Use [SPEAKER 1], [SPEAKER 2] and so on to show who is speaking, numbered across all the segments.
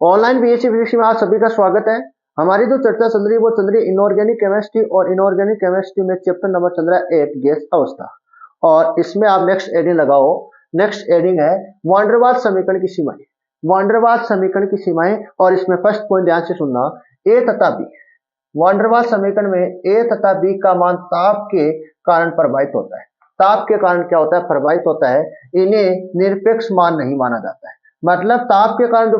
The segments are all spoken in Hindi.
[SPEAKER 1] ऑनलाइन बीएससी फिजिक्स में आप सभी का स्वागत है। हमारी जो चर्चा चल रही है वो चल रही है इनऑर्गेनिक केमिस्ट्री, और इनऑर्गेनिक केमिस्ट्री में चैप्टर नंबर चल रहा है 8 गैस अवस्था। और इसमें आप नेक्स्ट एडिंग लगाओ। नेक्स्ट एडिंग है वान डेर वाल्स समीकरण की सीमाएं। वान डेर वाल्स समीकरण की सीमाएं, और इसमें फर्स्ट पॉइंट ध्यान से सुनना, ए तथा बी। वान डेर वाल्स समीकरण में ए तथा बी का मान ताप के कारण प्रभावित होता है। ताप के कारण क्या होता है? प्रभावित होता है। इन्हें निरपेक्ष मान नहीं माना जाता है। मतलब ताप के कारण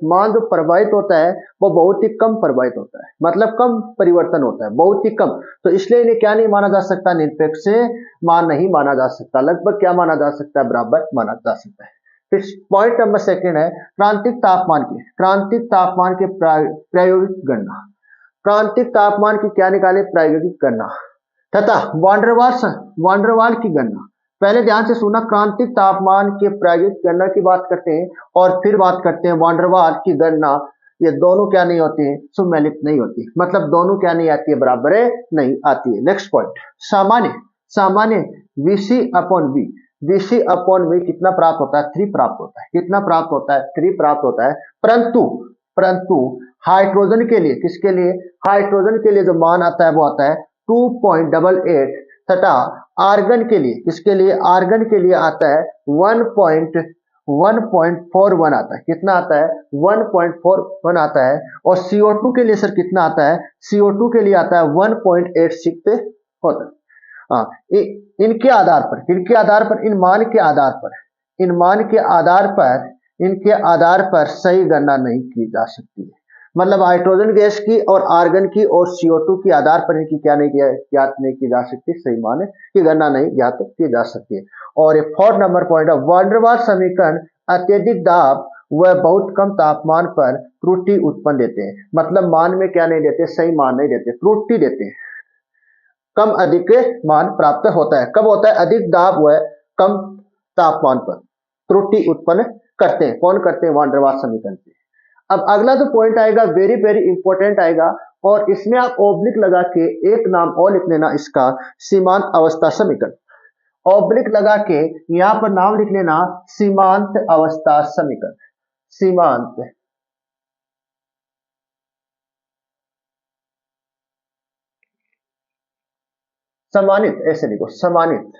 [SPEAKER 1] मान जो प्रभावित होता है वो बहुत ही कम प्रभावित होता है, मतलब कम परिवर्तन होता है, बहुत ही कम। तो इसलिए इन्हें क्या नहीं माना जा सकता? निरपेक्ष मान नहीं माना जा सकता। लगभग क्या माना जा सकता है? बराबर माना जा सकता है। फिर पॉइंट नंबर सेकंड है क्रांतिक तापमान के प्रायोगिक गणना। क्रांतिक तापमान की क्या निकाले? प्रायोगिक गणना। तथा वान डेर वाल की गणना। पहले ध्यान से सुनना, क्रांतिक तापमान के प्रायोगिक गणना की बात करते हैं और फिर बात करते हैं वान डेर वाल की गणना। ये दोनों क्या नहीं होती है? सुमेलित नहीं होती, मतलब दोनों क्या नहीं आती है? बराबर नहीं आती है। नेक्स्ट पॉइंट, सामान्य v c upon v. V c upon v कितना प्राप्त होता है? 3 प्राप्त होता है। कितना प्राप्त होता है? 3 प्राप्त होता है। परंतु हाइड्रोजन के लिए, किसके लिए? हाइड्रोजन के लिए जो मान आता है वो आता है 2.88, तथा आर्गन के लिए, किसके लिए? आर्गन के लिए आता है 1.41 आता है। कितना आता है? 1.41 आता है। और CO2 के लिए सर कितना आता है? CO2 के लिए आता है 1.86 होता है। इनके आधार पर, इनके आधार पर सही गणना नहीं की जा सकती है। मतलब हाइड्रोजन गैस की और आर्गन की और CO2 के आधार पर इनकी क्या नहीं ज्ञात नहीं की जा सकती? सही मान की गणना नहीं ज्ञात की जा सकती है। और एक 4 नंबर पॉइंट है वान डेर वाल्स समीकरण अत्यधिक दाब व बहुत कम तापमान पर त्रुटि उत्पन्न देते हैं। मतलब मान में क्या नहीं देते? सही मान नहीं देते, त्रुटि देते हैं। कम अधिक मान प्राप्त होता है। कब होता है? अधिक दाब व कम तापमान पर त्रुटि उत्पन्न करते हैं। कौन करते हैं? वान डेर वाल्स समीकरण से। अब अगला जो पॉइंट आएगा वेरी वेरी इंपॉर्टेंट आएगा, और इसमें आप ऑब्लिक लगा के एक नाम और लिख लेना इसका, सीमांत अवस्था समीकरण। ऑब्लिक लगा के यहां पर नाम लिख लेना सीमांत अवस्था समीकरण। सीमांत समानित, ऐसे लिखो, समानित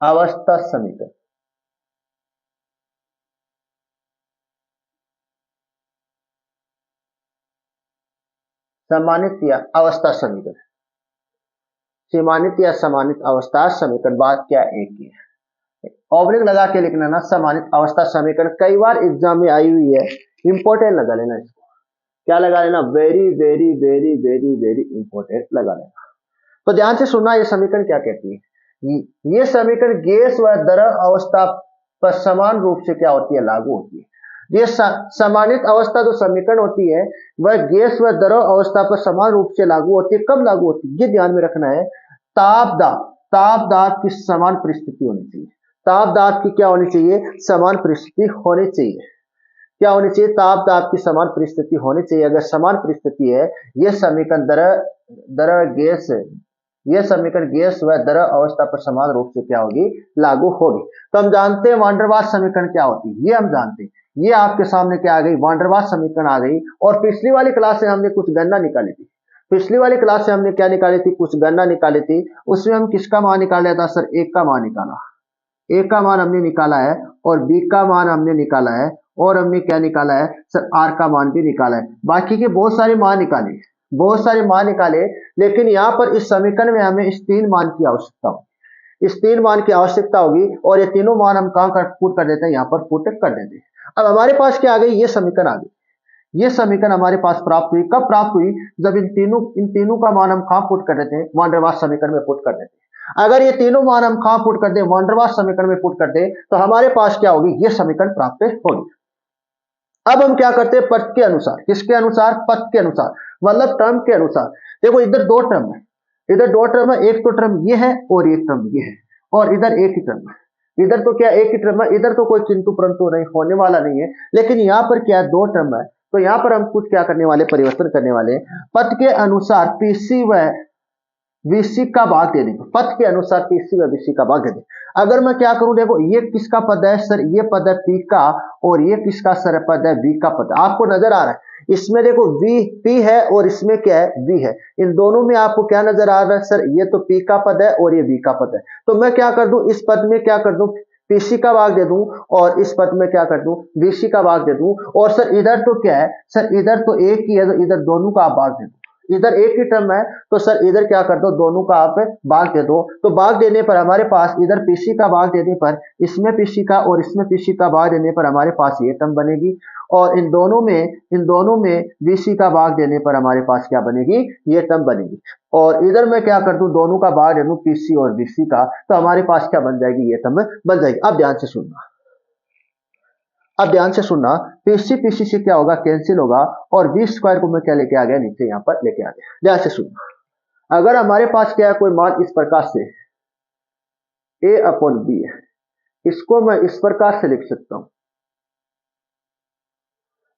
[SPEAKER 1] अवस्था समीकरण। समानित या अवस्था समीकरण, सीमानित या समानित अवस्था समीकरण, बात क्या एक ही है। ऑब्लिक लगा के लिखना ना, समानित अवस्था समीकरण। कई बार एग्जाम में आई हुई है, इंपॉर्टेंट लगा लेना इसको। क्या लगा लेना? Very very very very very important लगा लेना। तो ध्यान से सुनना, ये समीकरण क्या कहती है? ये समीकरण गैस व द्रव अवस्था पर समान रूप से क्या होती है? लागू होती है। ये समानित अवस्था जो समीकरण होती है वह गैस व द्रव अवस्था पर समान रूप से लागू होती है। कब लागू होती है? ये ध्यान में रखना है। ताप दाब की समान परिस्थिति होनी चाहिए। ताप दाब की क्या होनी चाहिए? समान परिस्थिति होनी चाहिए। क्या होनी चाहिए? ताप दाब की समान परिस्थिति होनी चाहिए। अगर समान परिस्थिति है, यह समीकरण गैस व द्रव अवस्था पर समान रूप से क्या होगी? लागू होगी। तो हम जानते हैं वान डेर वाल्स समीकरण क्या होती है, ये हम जानते हैं। ये आपके सामने क्या आ गई? वान डेर वाल्स समीकरण आ गई। और पिछली वाली क्लास से हमने कुछ गणना निकाली थी। क्या निकाली थी? कुछ गणना निकाली थी। उसमें हम किसका मान निकाला था सर? एक का मान निकाला। ए का मान हमने निकाला है, और बी का मान हमने निकाला है, और हमने क्या निकाला है सर? आर का मान भी निकाला है। बाकी के बहुत सारे मान निकाले, लेकिन यहाँ पर इस समीकरण में हमें इस 3 मान की आवश्यकता होगी। और ये तीनों मान हम कहाँ कर पुट कर देते हैं? यहाँ पर पुट कर देते हैं। अब हमारे पास क्या आ गई? ये समीकरण आ गई। ये समीकरण हमारे पास प्राप्त हुई। कब प्राप्त हुई? जब इन तीनों का मान हम कहाँ पुट कर देते हैं? वान डेर वाल्स समीकरण में पुट कर देते हैं। अगर ये तीनों मान हम कहाँ पुट कर दें? वान डेर वाल्स समीकरण में पुट कर दें, तो हमारे पास क्या होगी? ये समीकरण प्राप्त होगी। अब हम क्या करते हैं? पथ के अनुसार। किसके अनुसार? पथ के अनुसार, मतलब टर्म के अनुसार। देखो इधर 2 टर्म है, एक तो टर्म ये है और एक टर्म ये है, और इधर एक ही टर्म है। इधर तो क्या एक ही टर्म है, इधर तो कोई किंतु परंतु नहीं, होने वाला नहीं है, लेकिन यहाँ पर क्या दो टर्म है, तो यहाँ पर हम कुछ क्या करने वाले, परिवर्तन करने वाले, पद के अनुसार पीसी व वीसी का भाग दे देंगे, पद के अनुसार पीसी व वीसी का भाग दे देंगे। अगर मैं क्या करूं, देखो ये किसका पद है सर, ये पद है पी का, और ये किसका सर पद है, वी का पद। आपको नजर आ रहा है इसमें, देखो वी पी है और इसमें क्या है, वी है, इन दोनों में आपको क्या नजर आ रहा है सर, ये तो पी का पद है और ये वी का पद है। तो मैं क्या कर दूं, इस पद में क्या कर दूं, पीसी का भाग दे दूं, और इस पद में क्या कर दूं, वीसी का भाग दे दूं। और सर इधर तो क्या है सर, इधर तो एक ही है, तो इधर दोनों का आप भाग दे दो, इधर एक ही टर्म है, तो सर इधर क्या कर दो, दोनों का आप भाग दे दो। तो भाग देने पर हमारे पास इधर पीसी का भाग देने पर, इसमें पीसी का और इसमें पीसी का भाग देने पर हमारे पास ये टर्म बनेगी, और इन दोनों में वीसी का भाग देने पर हमारे पास क्या बनेगी, ये टर्म बनेगी। और इधर मैं क्या कर दूं, दोनों का भाग दे दूं, पीसी और वीसी का, तो हमारे पास क्या बन जाएगी, ये टर्म बन जाएगी। अब ध्यान से सुनना, अब ध्यान से सुनना, पीसी पीसी से क्या होगा, कैंसिल होगा, और वी स्क्वायर को मैं क्या लेके आ गया, नीचे यहाँ पर लेके आ गया। ध्यान से सुनना, अगर हमारे पास क्या है, कोई मान इस प्रकार से a अपॉन बी है, इसको मैं इस प्रकार से लिख सकता हूं,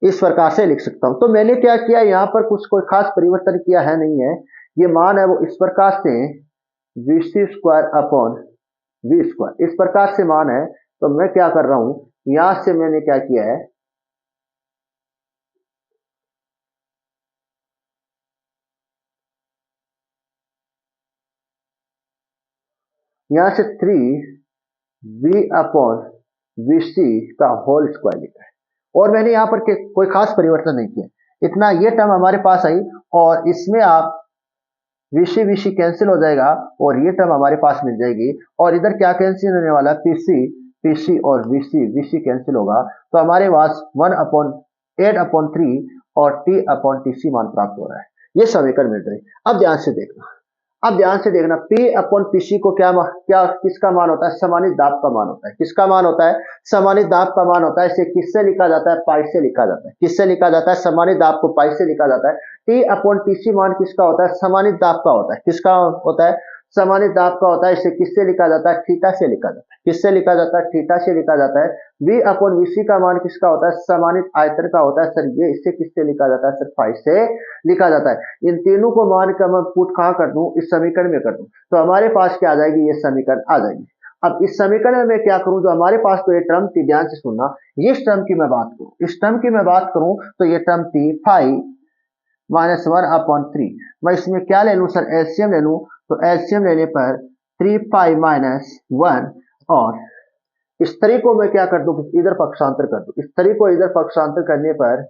[SPEAKER 1] इस प्रकार से लिख सकता हूं। तो मैंने क्या किया, यहां पर कुछ कोई खास परिवर्तन किया है नहीं है, ये मान है वो इस प्रकार से v c square upon v square, इस प्रकार से मान है। तो मैं क्या कर रहा हूं, यहां से मैंने क्या किया है, यहां से 3v अपॉन वीसी का होल स्क्वायर लिखा है, और मैंने यहां पर कोई खास परिवर्तन नहीं किया, इतना ये टर्म हमारे पास आई, और इसमें आप वीसी वीसी कैंसिल हो जाएगा, और ये टर्म हमारे पास मिल जाएगी, और इधर क्या कैंसिल होने वाला, पीसी पीसी और वीसी वीसी कैंसिल होगा, तो हमारे पास 1/8/3 और टी अपॉन टीसी मान प्राप्त हो रहा है। ये समीकरण मिल रही है। अब ध्यान से देखना, अब ध्यान से देखना, P अपॉन पीसी को क्या किसका मान होता है, समानित दाब का मान होता है। किसका मान होता है, समानित दाब का मान होता है। इसे किससे लिखा जाता है, पाई से लिखा जाता है। किससे लिखा जाता है, समानित दाब को पाई से लिखा जाता है। T अपॉन टीसी मान किसका होता है, समानित दाब का होता है। किसका होता है, समानित दाब का होता है। इसे किससे लिखा जाता है, थीटा से लिखा जाता है। किससे लिखा जाता है, थीटा से लिखा जाता है। V अपॉन वीसी का मान किसका होता है, समानित आयतन का होता है। सर ये इससे किससे लिखा जाता है, सर पाई से लिखा जाता है। इन तीनों को मान का मैं पुट कहां कर दूं, इस समीकरण में कर दूं, तो हमारे पास क्या आ जाएगी, ये समीकरण आ जाएगी। अब इस समीकरण में क्या करूं, जो हमारे पास तो ये टर्म थी, ध्यान से सुनना, इस टर्म की मैं बात करूं, इस टर्म की मैं बात करूं, तो ये टर्म थी फाइव -1/3। मैं इसमें क्या ले लूं सर, एलसीएम ले लूं, तो एलसीएम लेने पर 3 -1, और इस तरी को मैं क्या कर दूं, इधर पक्षांतर कर दूं। इस तरी को इधर पक्षांतर करने पर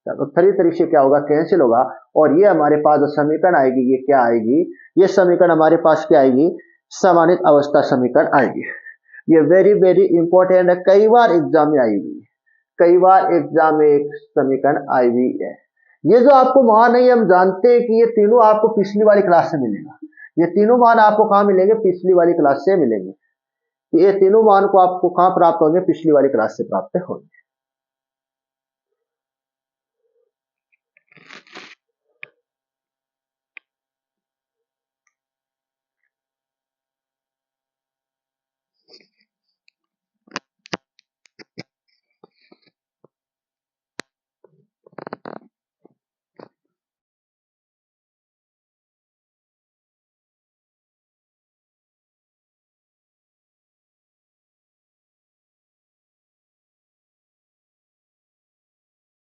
[SPEAKER 1] तो तरी से क्या होगा, कैंसिल होगा, और ये हमारे पास जो समीकरण आएगी, ये क्या आएगी, ये समीकरण हमारे पास क्या आएगी, समानित अवस्था समीकरण आएगी। ये वेरी वेरी इंपॉर्टेंट है, कई बार एग्जाम में आई हुई, कई बार एग्जाम में एक समीकरण आई हुई है। ये जो आपको मान नहीं, हम जानते हैं कि ये तीनों आपको पिछली वाली क्लास से मिलेगा। ये तीनों मान आपको कहां मिलेंगे, पिछली वाली क्लास से मिलेंगे। ये तीनों मान को आपको कहां प्राप्त होंगे, पिछली वाली क्लास से प्राप्त होंगे।